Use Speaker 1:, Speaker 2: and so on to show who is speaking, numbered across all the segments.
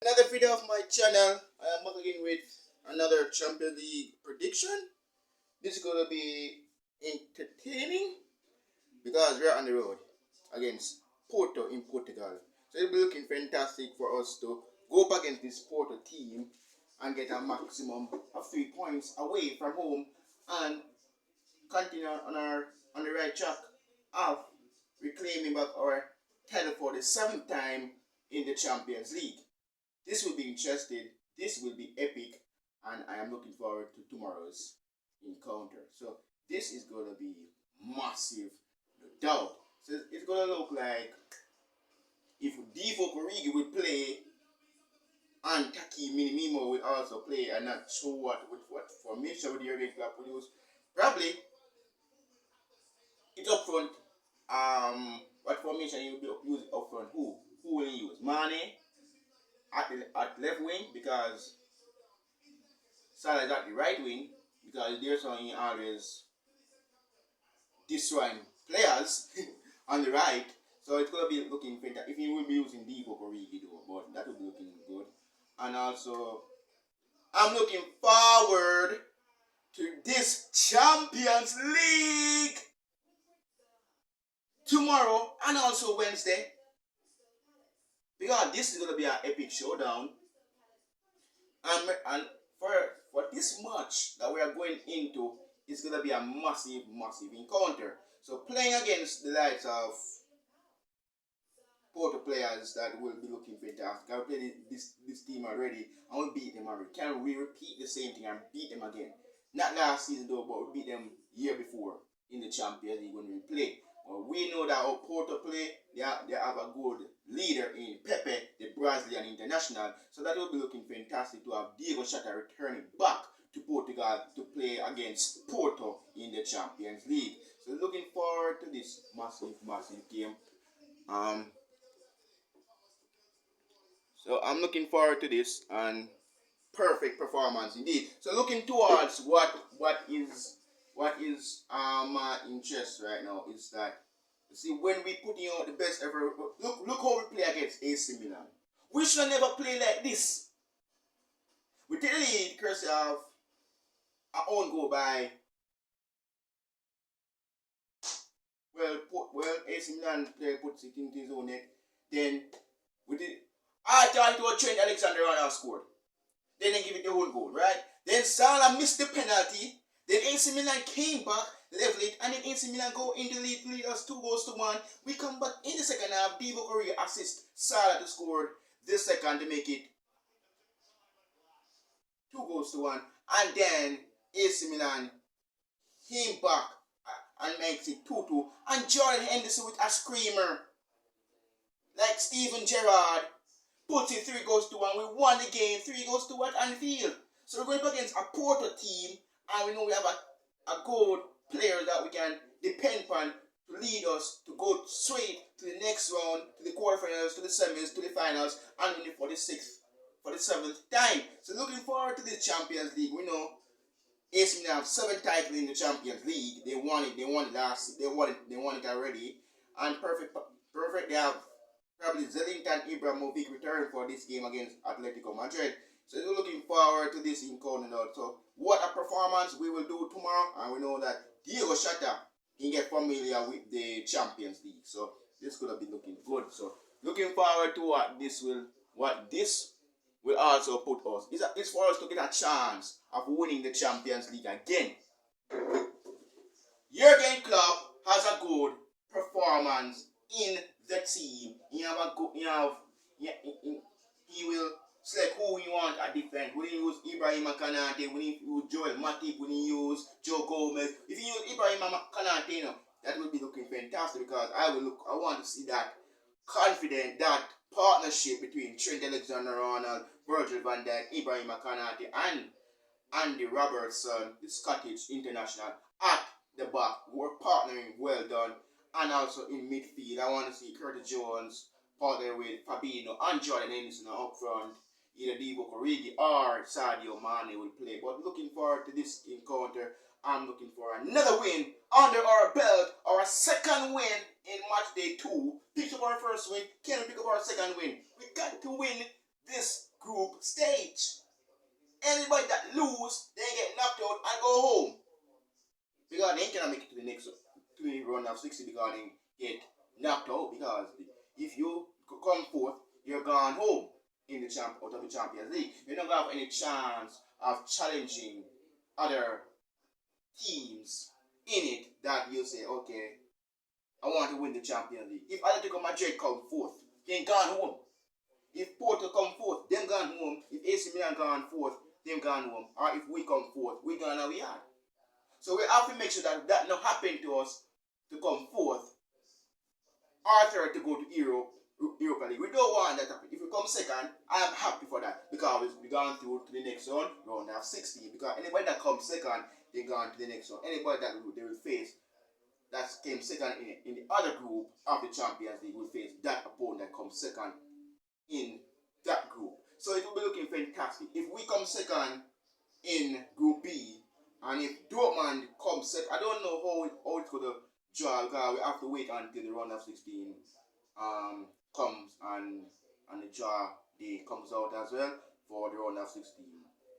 Speaker 1: another video of my channel. I am back again with another Champions League prediction. This is going to be entertaining because we're on the road against Porto in Portugal. So it'll be looking fantastic for us to go up against this Porto team and get a maximum of 3 points away from home and continue on the right track of reclaiming back our title for the 7th time in the Champions League. This will be interesting, this will be epic, and I am looking forward to tomorrow's encounter. So this is going to be massive, no doubt. So it's going to look like if Divock Origi will play and Taki Minamino will also play. I'm not sure what formation would Jurgen Klopp will use. Probably it's up front. What formation he will be using up front? Who will he use? Mane at left wing because Salah is at the right wing because there's something always destroying players on the right. So it's gonna be looking fantastic. If he will be using Divock Origi though, but that will be looking good. And also, I'm looking forward to this Champions League tomorrow and also Wednesday. Because this is going to be an epic showdown. And for this match that we are going into, it's going to be a massive, massive encounter. So playing against the likes of Porto players that will be looking fantastic. I've played this team already and we beat them already. Can we repeat the same thing and beat them again? Not last season though, but we beat them year before in the Champions League when we played. Well, we know that our Porto play, they have a good leader in Pepe, the Brazilian international. So that will be looking fantastic to have Diogo Jota returning back to Portugal to play against Porto in the Champions League. So looking forward to this massive, massive game. So I'm looking forward to this and perfect performance indeed. So looking towards what is my interest right now is that, you see, when we putting out the best ever, look how we play against AC Milan. We should never play like this. We take the lead because of our own goal by AC Milan player puts it into his own net. Then we did. I thought it was Trent Alexander-Arnold scored. Then they give it the whole goal, right? Then Salah missed the penalty. Then AC Milan came back, level it, and then AC Milan go in the lead to lead us 2-1. We come back in the second half. Divock Origi assist Salah to score the second to make it 2-1. And then AC Milan came back and makes it 2-2. And Jordan Henderson with a screamer, like Steven Gerrard, puts it 3-1. We won the game 3-2 at Anfield. So we're going up against a Porto team, and we know we have a good player that we can depend on to lead us to go straight to the next round, to the quarterfinals, to the semis, to the finals, and win it for the 7th time. So looking forward to this Champions League. We know AC Milan have 7 titles in the Champions League. They won it. They won it already. And perfect. They have probably Zlatan Ibrahimovic return for this game against Atletico Madrid. So we're looking forward to this encounter. So what a performance we will do tomorrow. And we know that Diogo Jota can get familiar with the Champions League. So this is going to be looking good. So looking forward to what this will also put us. It's for us to get a chance of winning the Champions League again. Jurgen Klopp has a good performance in the team. He will select who he want at defense. Will he use Ibrahim Kanate? Will he use Joel Matip? Will he use Joe Gomez? If he use Ibrahim Kanate, that will be looking fantastic because I want to see that confident, that partnership between Trent Alexander-Arnold, Virgil van Dijk, Ibrahim Kanate, and Andy Robertson, the Scottish international, at the back. We're partnering well done. And also in midfield, I want to see Curtis Jones partner with Fabinho and Jordan Henderson up front. Either Divock Origi or Sadio Mane will play. But looking forward to this encounter. I'm looking for another win under our belt, our second win in match day 2. Pick up our first win, can we pick up our second win? We got to win this group stage. Anybody that lose, they get knocked out and go home. Because they cannot make it to the next to the round of 60 because they get knocked out. Because if you come fourth, you're gone home in the out of the Champions League. You don't have any chance of challenging other teams in it that you say, okay, I want to win the Champions League. If Atletico Madrid come fourth, then gone home. If Porto come fourth, them gone home. If AC Milan gone fourth, them gone home. Or if we come fourth, we gone how we are. So we have to make sure that that not happen to us to come fourth or third to go to Europa League. We don't want that to happen. If we come second, I am happy for that because we've gone through to the next round of 16. Because anybody that comes second, they gone to the next round. Anybody that they will face that came second in the other group of the Champions League will face that opponent that comes second in that group. So it will be looking fantastic. If we come second in Group B, and if Dortmund comes second, I don't know how it's going to draw because we have to wait until the round of 16 comes and the draw day comes out as well for the round of 16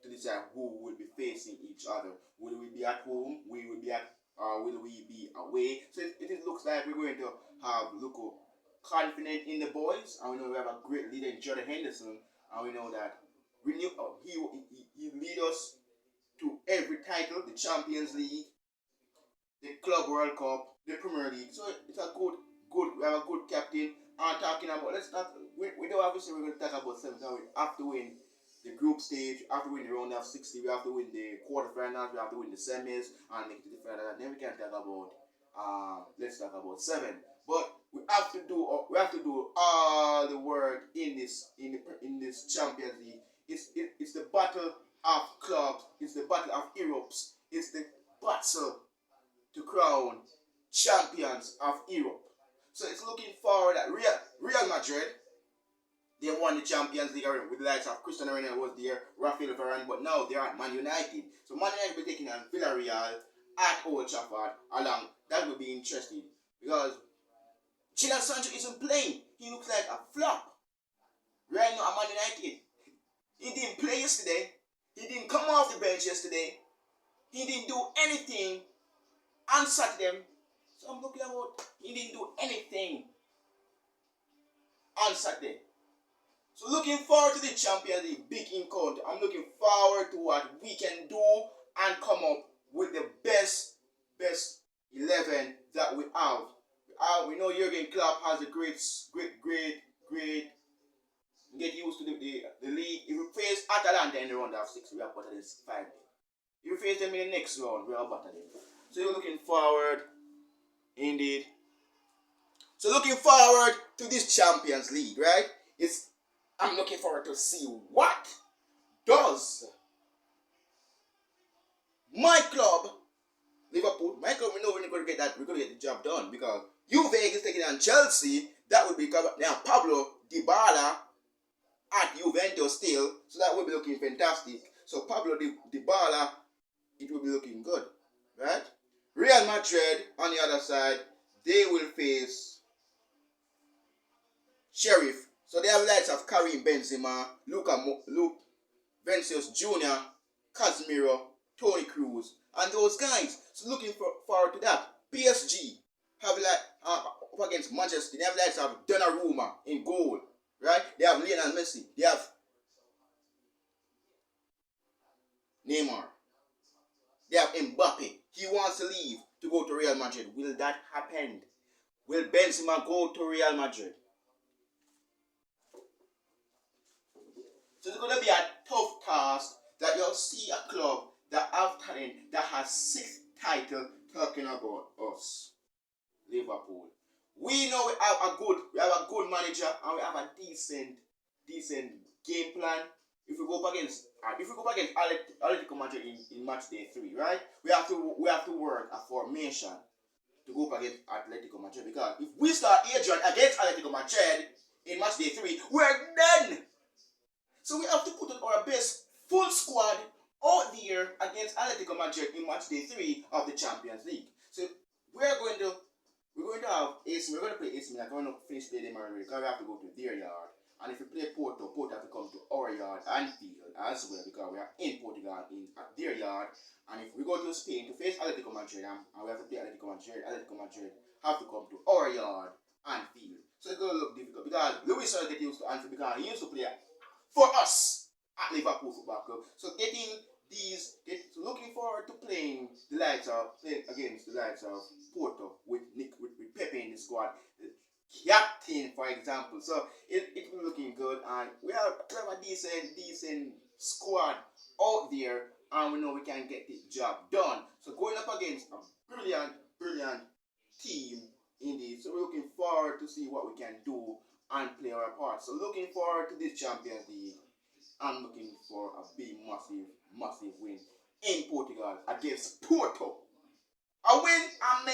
Speaker 1: to decide who will be facing each other. Will we be at home? Will we be away? So it looks like we're going to have local confident in the boys, and we know we have a great leader in Jordan Henderson, and we know that he lead us to every title, the Champions League, the Club World Cup, the Premier League. So it's a good. We have a good captain. And talking about, we don't obviously we're going to talk about seven. We have to win the group stage, we have to win the round of 60, we have to win the quarterfinals, we have to win the semis, and make it to the final. And then we can talk about, let's talk about seven. But we have to do all the work in this Champions League. It's the battle of clubs. It's the battle of Europes. It's the battle to crown champions of Europe. So it's looking forward that Real Madrid, they won the Champions League with the likes of Cristiano Ronaldo was there, Rafael Varane, but now they are at Man United. So Man United will be taking on Villarreal at Old Trafford along. That will be interesting because Jadon Sancho isn't playing. He looks like a flop right now at Man United. He didn't play yesterday. He didn't come off the bench yesterday. He didn't do anything on Saturday. So I'm looking about he didn't do anything on Saturday. So looking forward to the Champions League big encounter. I'm looking forward to what we can do and come up with the best 11 that we have. We know Jurgen Klopp has a great. Get used to the league. If we face Atalanta in the round of 6, we are better than 5. If we face them in the next round, we are better than them. So you're looking forward, indeed. So looking forward to this Champions League, right? I'm looking forward to see what does my club, Liverpool, we know we're going to get that. We're going to get the job done because Juve is taking on Chelsea. That would be now Pablo Dybala at Juventus still, so that will be looking fantastic. So Pablo Dybala, it will be looking good, right? Real Madrid on the other side, they will face Sheriff. So they have likes of Karim Benzema, Luke Vinicius Jr., Casemiro, Toni Kroos, and those guys. So looking forward to that. PSG have up against Manchester. They have likes of Donnarumma in goal, right? They have Lionel Messi. They have Neymar. They have Mbappe. He wants to leave to go to Real Madrid. Will that happen? Will Benzema go to Real Madrid? So it's going to be a tough task that you'll see a club that have talent that has 6 titles talking about us, Liverpool. We know we have a good manager and we have a decent game plan. If we go up against Atletico Madrid in match day 3, right? We have to work a formation to go up against Atletico Madrid because if we start Adrian against Atletico Madrid in match day 3, we're done. So we have to put on our best full squad out there against Atletico Madrid in match day 3 of the Champions League. So we're going to have AC. We're going to play AC Milan. We're going to finish playing them already because we have to go to their yard. And if we play Porto have to come to our yard. Anfield as well, because we are in Portugal at their yard. And if we go to Spain to face Atletico Madrid, and we have to play Atletico Madrid have to come to our yard, Anfield. So it's going to look difficult because Luis Suarez get used to Anfield because he used to play for us at Liverpool Football Club. So looking forward to playing against the likes of Porto with Pepe in the squad, captain for example. So it will be looking good, and we have a decent squad out there, and we know we can get the job done. So going up against a brilliant team indeed. So we're looking forward to see what we can do and play our part. So looking forward to this Champions League. I'm looking for a big, massive win in Portugal against Porto. A win, I'll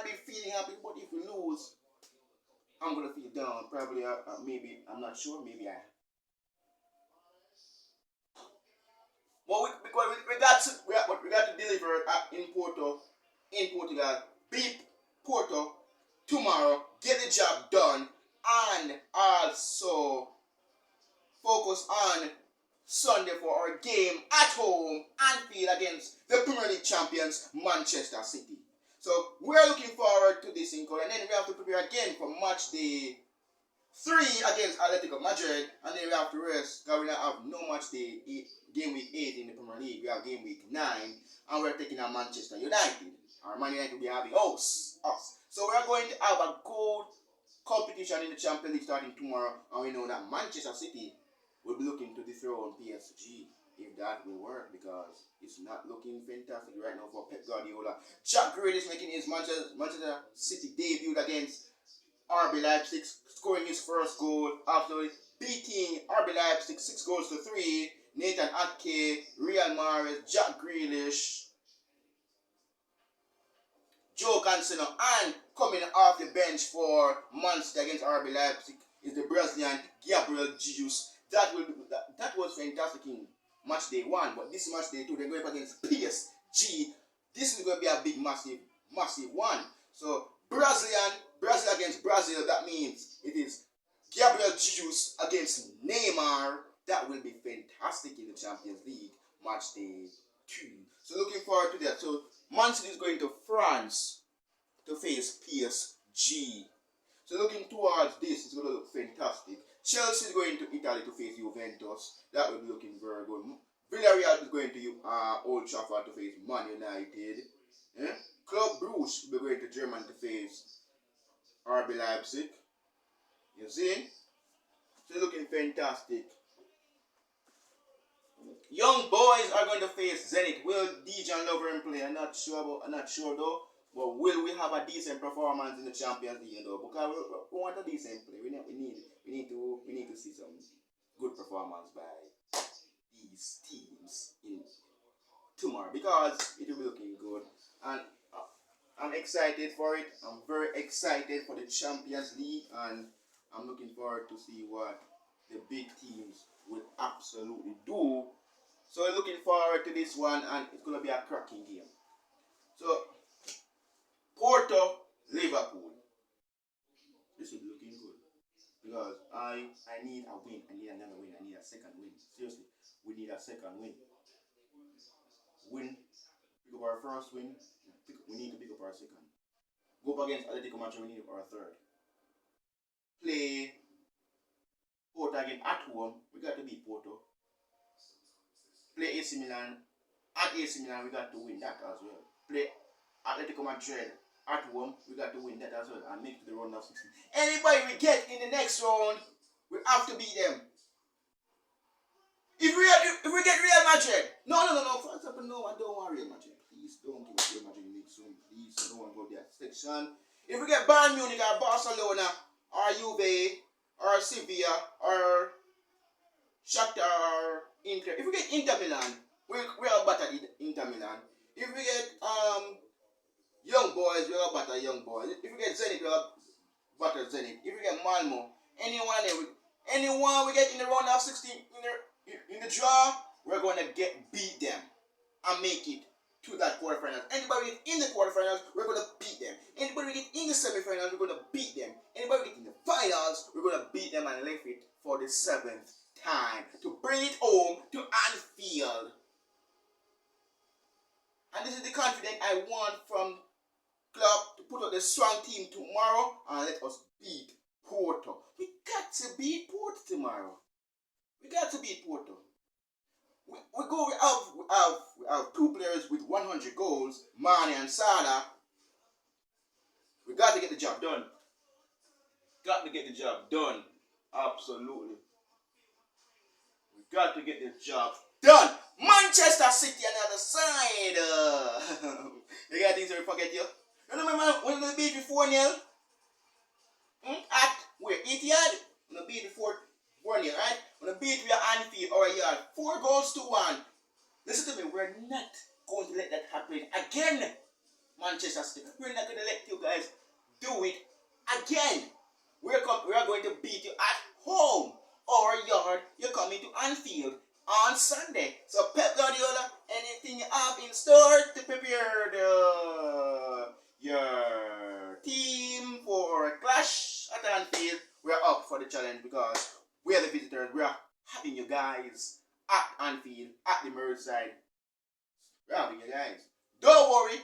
Speaker 1: be feeling happy, but if we lose, I'm gonna feel down. Probably, maybe I'm not sure. Maybe I. Well, we got to deliver in Portugal, beat Porto tomorrow, get the job done, and also focus on Sunday for our game at home, Anfield, against the Premier League champions Manchester City. So we're looking forward to this in and then we have to prepare again for match day 3 against Atletico Madrid, and then we have to rest because we don't have no match day game week 8 in the Premier League. We have game week 9, and we're taking on Manchester United. Our Man United will be having us. So we're going to have a good competition in the Champions League starting tomorrow, and we know that Manchester City will be looking to dethrone PSG if that will work, because it's not looking fantastic right now for Pep Guardiola. Jack Grealish making his Manchester City debut against RB Leipzig, scoring his first goal after beating RB Leipzig 6-3. Nathan Ake, Riyad Mahrez, Jack Grealish, Joe Cancelo, and coming off the bench for Man City against RB Leipzig is the Brazilian Gabriel Jesus. That was fantastic in match day 1, but this match day 2 they're going up against PSG. This is going to be a big, massive one. So Brazil against Brazil. That means it is Gabriel Jesus against Neymar. That will be fantastic in the Champions League match day 2. So looking forward to that. So Man City is going to France to face PSG. So looking towards this, it's going to look fantastic. Chelsea is going to Italy to face Juventus. That will be looking very good. Villarreal is going to Old Trafford to face Man United. Club Brugge will be going to Germany to face RB Leipzig. You see? So looking fantastic. Young boys are going to face Zenit. Will Dejan Lovren play? I'm not sure though. But will we have a decent performance in the Champions League though? Because we want a decent play. We need to see some good performance by these teams in tomorrow, because it will be looking good. And I'm excited for it. I'm very excited for the Champions League, and I'm looking forward to see what the big teams will absolutely do. So looking forward to this one, and it's going to be a cracking game. So Porto, Liverpool. This will be looking good, because I need a win. I need another win. I need a second win. Seriously, we need a second win. Pick up our first win. We need to pick up our second. Go up against Atletico Madrid. We need our third. Play Porto again at home. We got to beat Porto. Play AC Milan. At AC Milan, we got to win that as well. Play Atletico Madrid at home, we got to win that as well and make it to the round of 16. Anybody we get in the next round, we have to beat them. If we get Real Madrid, no. For example, no, I don't want Real Madrid. Please don't give us Real Madrid in the next round. Please, I don't want to go there section. If we get Bayern Munich or Barcelona or Juve or Sevilla or Shakhtar or Inter, if we get Inter Milan, we'll batter Inter Milan. If we get Young Boys, we'll batter Young Boys. If we get Zenit, we'll batter Zenit. If we get Malmo, anyone we get in the round of 16 in the draw, we're going to beat them and make it to that quarterfinals. Anybody in the quarterfinals, we're going to beat them. Anybody we get in the semifinals, we're going to beat them. Anybody we get in the finals, we're going to beat them and lift it for the 7th time to bring bring it home to Anfield. And this is the confidence I want from club to put out the strong team tomorrow and let us beat Porto. We got to beat Porto tomorrow. We got to beat Porto. We have two players with 100 goals, Mane and Salah. We got to get the job done. Got to get the job done. Absolutely. We got to get the job done. Manchester City on the other side. You got things to forget you. You remember when they beat you 4-0? At where? Etihad? When they beat you 4-0, right? When they beat you at Anfield or yard. 4-1. Listen to me, we're not going to let that happen again. Manchester City. We're not going to let you guys do it again. We are going to beat you at home or yard. You're coming to Anfield on Sunday. So Pep Guardiola, anything you have in store to prepare your team for a clash at Anfield? We're up for the challenge because we are the visitors. We are having you guys at Anfield, at the Merseyside. We're having you guys. Don't worry.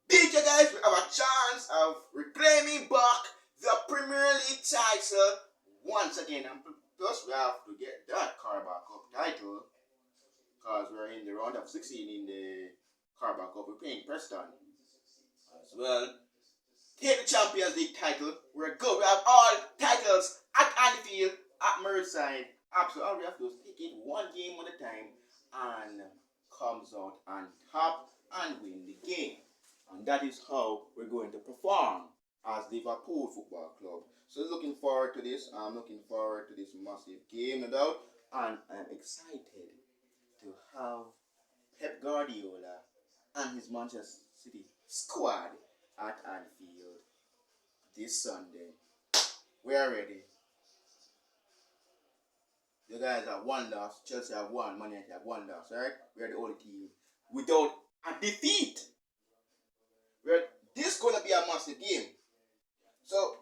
Speaker 1: Beat you guys. We have a chance of reclaiming back the Premier League title once again. And plus, we have to get that Carabao Cup title because we're in the round of 16 in the Carabao Cup. We're playing Preston as well. Take the Champions League title. We're good. We have all titles at Anfield, at Merseyside. Absolutely. All we have to do is take it one game at a time and comes out on top and win the game. And that is how we're going to perform as Liverpool Football Club. So looking forward to this. I'm looking forward to this massive game, no doubt. And I'm excited to have Pep Guardiola and his Manchester City squad at Anfield this Sunday. We are ready. You guys have one loss. Chelsea have one. Man United have one loss. Right? We are the only team without a defeat. This is going to be a massive game. So,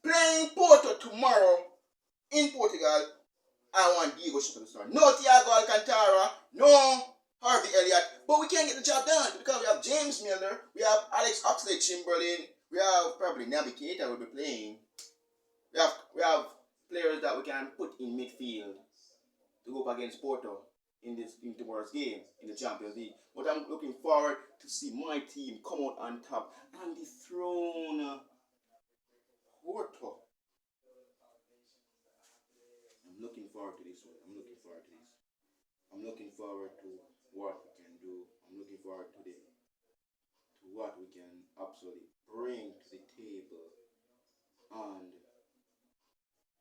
Speaker 1: playing Porto tomorrow in Portugal, I want Diego Jota to start. No Thiago Alcantara, no Harvey Elliott, but we can't get the job done because we have James Milner, we have Alex Oxlade-Chamberlain, we have probably Naby Keita will be playing. We have players that we can put in midfield to go up against Porto in tomorrow's game in the Champions League. But I'm looking forward to see my team come out on top and dethrone Porto. I'm looking forward to this one. I'm looking forward to what we can do. I'm looking forward to what we can absolutely bring to the table. And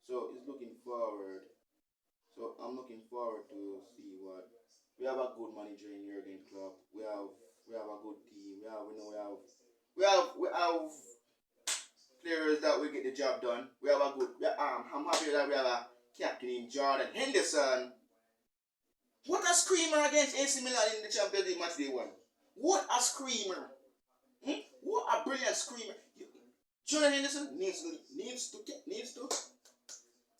Speaker 1: so I'm looking forward to see what we have. A good manager in Jurgen Klopp. We have a good team. We have players that will get the job done. We have a good. I'm happy that we have a captain in Jordan Henderson. What a screamer against AC Milan in the Champions League match day 1. What a screamer! What a brilliant screamer! Jordan Henderson needs to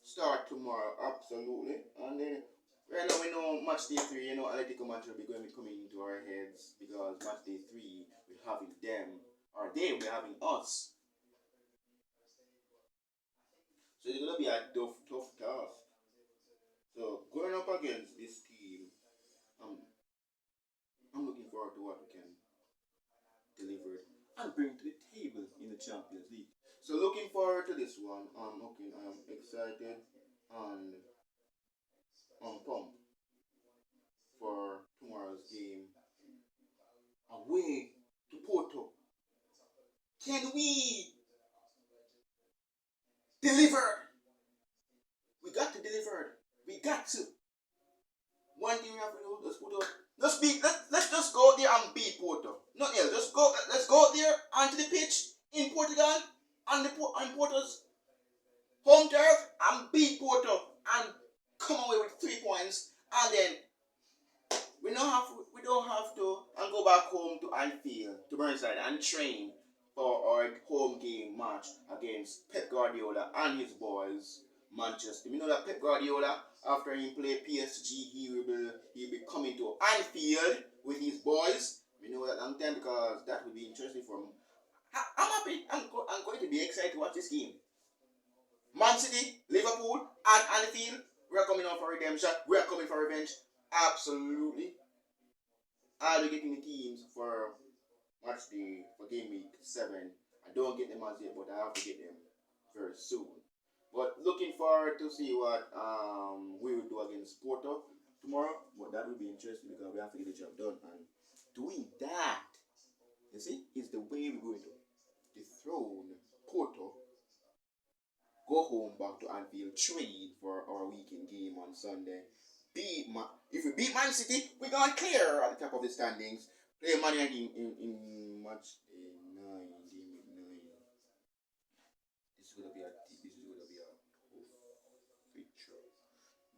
Speaker 1: start tomorrow, absolutely. And then right now we know match day 3, Atletico Madrid will be going to be coming into our heads because match day 3 we're having them, or they will be having us. So it's gonna be a tough task. So going up against this team, I'm looking forward to what we can deliver and bring to the table in the Champions League. So looking forward to this one. I'm excited and I'm pumped for tomorrow's game away to Porto. Can we deliver? We got to deliver. We got to. One thing we have to do, let's just go there and beat Porto. Not else. Let's go there onto the pitch in Portugal on Porto's home turf and beat Porto and come away with 3 points, and then we don't have to and go back home to Anfield, to Burnside, and train for our home game match against Pep Guardiola and his boys, Manchester. You know that Pep Guardiola, after he played PSG, he Anfield with his boys. We know that long time because that would be interesting for me. I'm happy. I'm going to be excited to watch this game. Man City, Liverpool, and Anfield. We're coming on for redemption. We're coming for revenge. Absolutely. I'll be getting the teams for match day for game week 7. I don't get them as yet, but I have to get them very soon. But looking forward to see what we will do against Porto tomorrow. But that will be interesting because we have to get the job done. And doing that, you see, is the way we're going to dethrone Porto, go home back to Anfield, trade for our weekend game on Sunday. If we beat Man City, we're going to clear at the top of the standings. Play Man United in match day 9, game week 9. This is gonna be a tough fixture.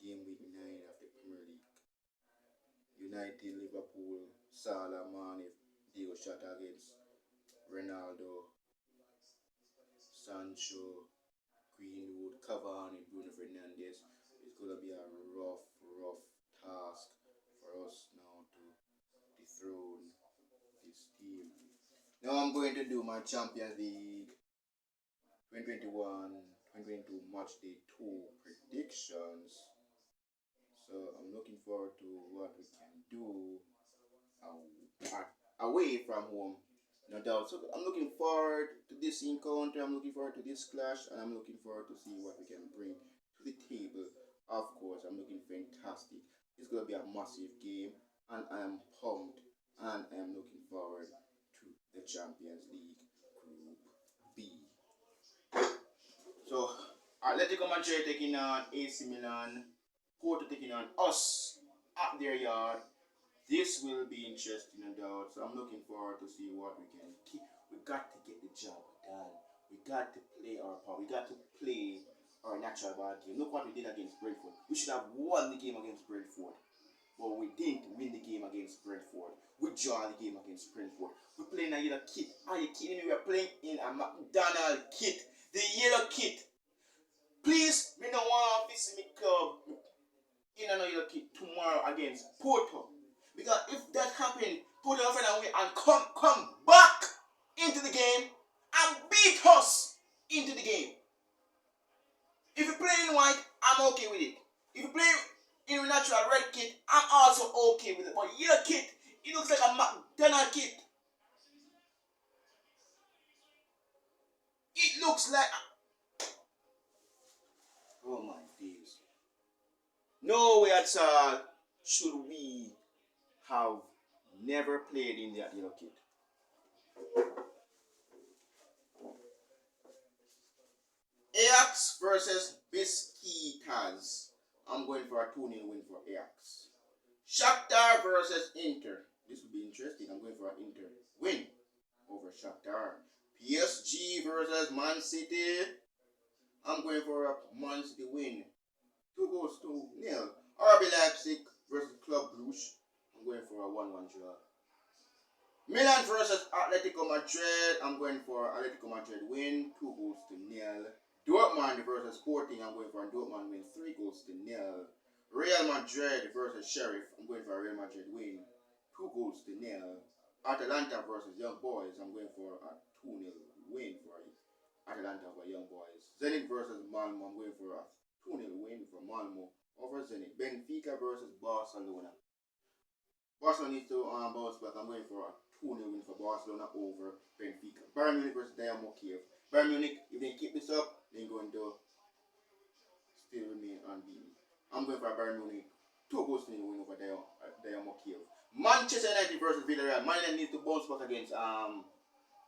Speaker 1: Game week 9 of the Premier League. United, Liverpool, Salah, Mane, Diego Shota against Ronaldo, Sancho, Greenwood, Cavani, Bruno Fernandes. It's gonna be a rough task for us now to dethrone this team. Now I'm going to do my Champions League 2021-2022 match day 2 predictions. So I'm looking forward to what we can do away from home, no doubt. So I'm looking forward to this encounter. I'm looking forward to this clash, and I'm looking forward to see what we can bring to the table. Of course, I'm looking fantastic. It's gonna be a massive game, and I am pumped, and I am looking forward to the Champions League Group B. So Atletico Madrid taking on AC Milan, Porto taking on us at their yard. This will be interesting, no doubt. So I'm looking forward to see what we can keep. We got to get the job done. We got to play our part. We got to play our natural ball game. Look what we did against Brentford. We should have won the game against Brentford, but we didn't win the game against Brentford. We draw the game against Brentford. We're playing a yellow kit. Are you kidding me? We're playing in a McDonald kit. The yellow kit. Please, me no want to visit me club in another yellow kit tomorrow against Porto. Because if that happened, Porto will find a way and come back into the game and beat us into the game. If you play in white, I'm okay with it. If you play in a natural red kit, I'm also okay with it. But yellow kit, it looks like a McDonald kit. It looks like... Oh my days. No way at all should we have never played in that yellow kit. Ajax versus Besiktas. I'm going for a 2-0 win for Ajax. Shakhtar versus Inter. This will be interesting. I'm going for an Inter win over Shakhtar. PSG versus Man City. I'm going for a Man City win. 2-0. RB Leipzig versus Club Brugge. I'm going for a 1-1 draw. Milan versus Atletico Madrid. I'm going for Atletico Madrid win. 2-0. Dortmund versus Sporting. I'm going for a Dortmund win. 3-0. Real Madrid versus Sheriff. I'm going for a Real Madrid win. 2-0. Atalanta versus Young Boys. I'm going for a 2-0 win for Atalanta over Young Boys. Zenit versus Malmo. I'm going for a 2-0 win for Malmo over Zenit. Benfica versus Barcelona. Barcelona needs to bounce back. I'm going for a 2-0 win for Barcelona over Benfica. Bayern Munich versus Dynamo Kiev. Bayern Munich, if they keep this up, they're going to still remain unbeaten. I'm going for a Bayern Munich 2-0 win over Dynamo Kiev. Manchester United versus Villarreal. Man United needs to bounce back against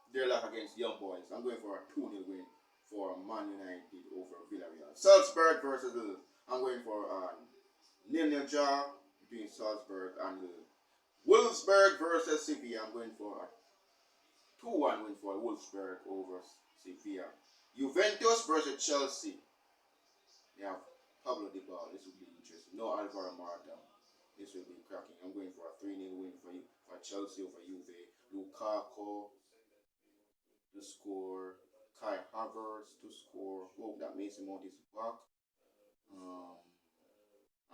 Speaker 1: their luck against Young Boys. I'm going for a 2-0 win for Man United over Villarreal. Salzburg versus Lille. I'm going for a 0-0 draw between Salzburg and Lille. Wolfsburg versus Sevilla. I'm going for a 2-1 win for Wolfsburg over Sevilla. Juventus versus Chelsea. They have Pablo Dybala. This will be interesting. No Alvaro Morata. This will be cracking. I'm going for a 3-0 win for Chelsea over Juve. Lukaku to score. Kai Havertz to score. Hope that Mason Mount is back.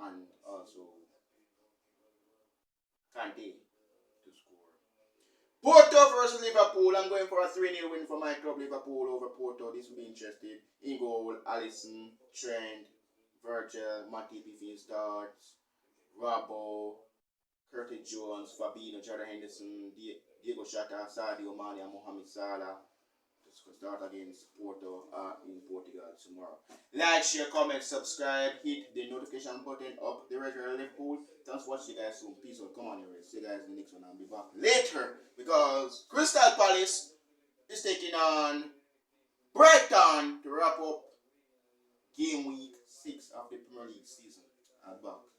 Speaker 1: And also Kante to score. Porto versus Liverpool. I'm going for a 3-0 win for my club Liverpool over Porto. This will be interesting. In goal, Alisson, Trent, Virgil, Matip if he starts, Robbo, Curtis Jones, Fabinho, Jordan Henderson, Diego Jota, Sadio Mane, and Mohamed Salah to start against Porto in Portugal tomorrow. Like, share, comment, subscribe, hit the notification button up the regular Liverpool. Thanks for watching you guys soon. Peace out. Come on, you guys. See you guys in the next one. I'll be back later because Crystal Palace is taking on Brighton to wrap up game week 6 of the Premier League season. I'll be back.